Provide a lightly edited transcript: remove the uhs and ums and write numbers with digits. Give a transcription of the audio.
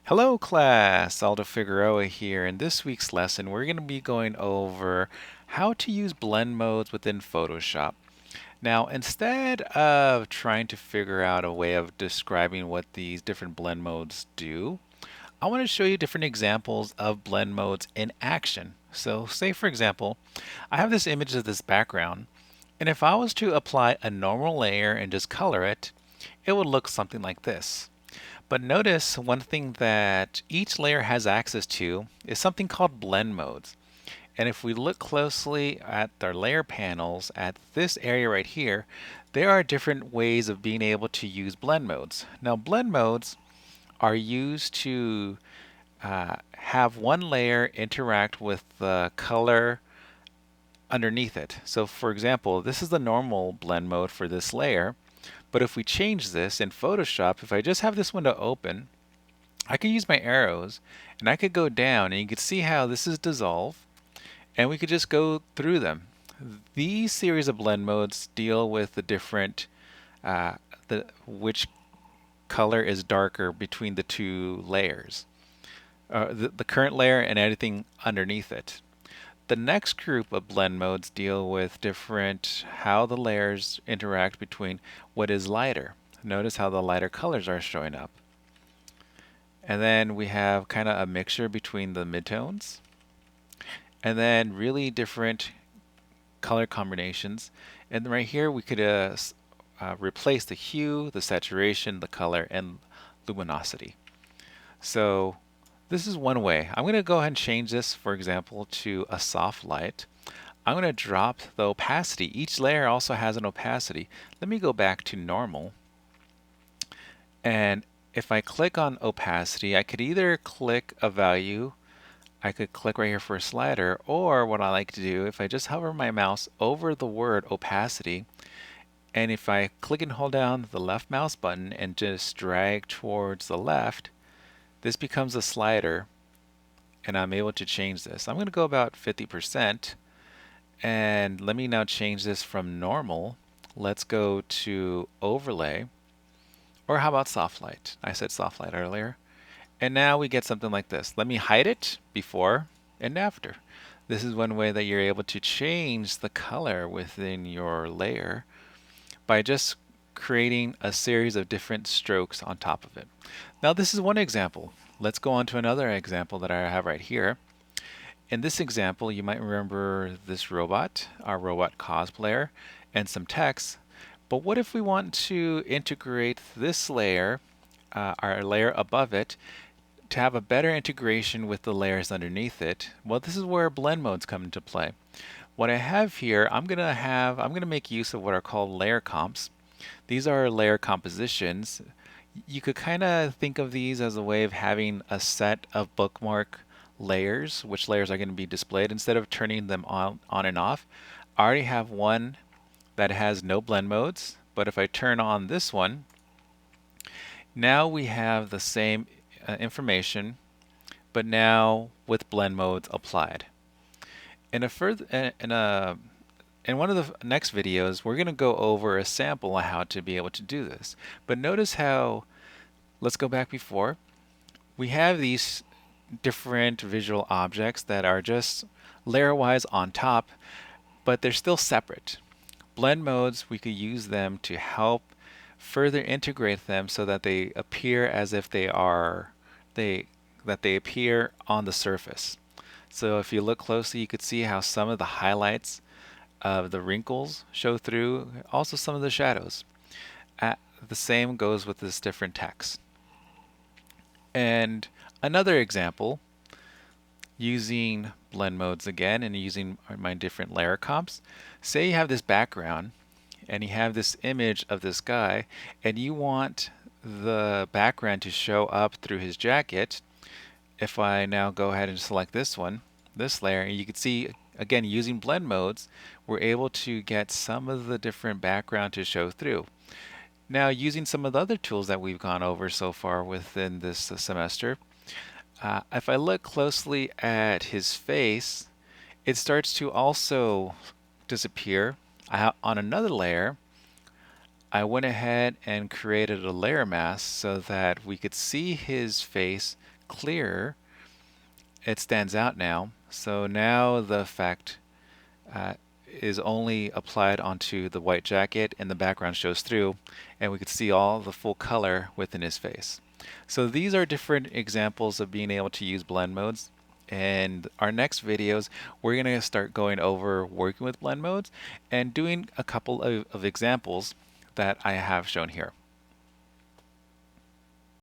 Hello class, Aldo Figueroa here. In this week's lesson, we're going to be going over how to use blend modes within Photoshop. Now, instead of trying to figure out a way of describing what these different blend modes do, I want to show you different examples of blend modes in action. So say for example, I have this image of this background, and if I was to apply a normal layer and just color it, it would look something like this. But notice one thing that each layer has access to is something called blend modes. And if we look closely at our layer panels at this area right here, there are different ways of being able to use blend modes. Now blend modes are used to have one layer interact with the color underneath it. So for example, this is the normal blend mode for this layer. But if we change this in Photoshop, if I just have this window open, I could use my arrows and I could go down and you can see how this is dissolve, and we could just go through them. These series of blend modes deal with the different which color is darker between the two layers, the current layer and anything underneath it. The next group of blend modes deal with different how the layers interact between what is lighter. Notice how the lighter colors are showing up. And then we have kind of a mixture between the midtones. And then really different color combinations. And right here we could replace the hue, the saturation, the color, and luminosity. So this is one way. I'm going to go ahead and change this, for example, to a soft light. I'm going to drop the opacity. Each layer also has an opacity. Let me go back to normal. And if I click on opacity, I could either click a value, I could click right here for a slider, or what I like to do, if I just hover my mouse over the word opacity, and if I click and hold down the left mouse button and just drag towards the left, this becomes a slider, and I'm able to change this. I'm going to go about 50%, and let me now change this from normal. Let's go to overlay, or how about soft light? I said soft light earlier. And now we get something like this. Let me hide it before and after. This is one way that you're able to change the color within your layer by just creating a series of different strokes on top of it. Now this is one example. Let's go on to another example that I have right here. In this example, you might remember this robot, our robot cosplayer, and some text. But what if we want to integrate this layer, our layer above it, to have a better integration with the layers underneath it? Well, this is where blend modes come into play. What I have here, I'm gonna make use of what are called layer comps. These are layer compositions. You could kind of think of these as a way of having a set of bookmark layers, which layers are going to be displayed instead of turning them on and off. I already have one that has no blend modes, but if I turn on this one, now we have the same information, but now with blend modes applied. In a further in one of the next videos, we're going to go over a sample on how to be able to do this. But notice how, let's go back before, we have these different visual objects that are just layer-wise on top, but they're still separate. Blend modes, we could use them to help further integrate them so that they appear as if they appear on the surface. So if you look closely, you could see how some of the highlights of the wrinkles show through, also some of the shadows. The same goes with this different text. And another example, using blend modes again and using my different layer comps. Say you have this background and you have this image of this guy and you want the background to show up through his jacket. If I now go ahead and select this one, this layer, you can see again using blend modes, we're able to get some of the different background to show through. Now using some of the other tools that we've gone over so far within this semester, if I look closely at his face, it starts to also disappear. On another layer, I went ahead and created a layer mask so that we could see his face clear, it stands out now. So now the effect uh, is only applied onto the white jacket and the background shows through, and we could see all the full color within his face. So these are different examples of being able to use blend modes. And our next videos, we're going to start going over working with blend modes and doing a couple of examples that I have shown here.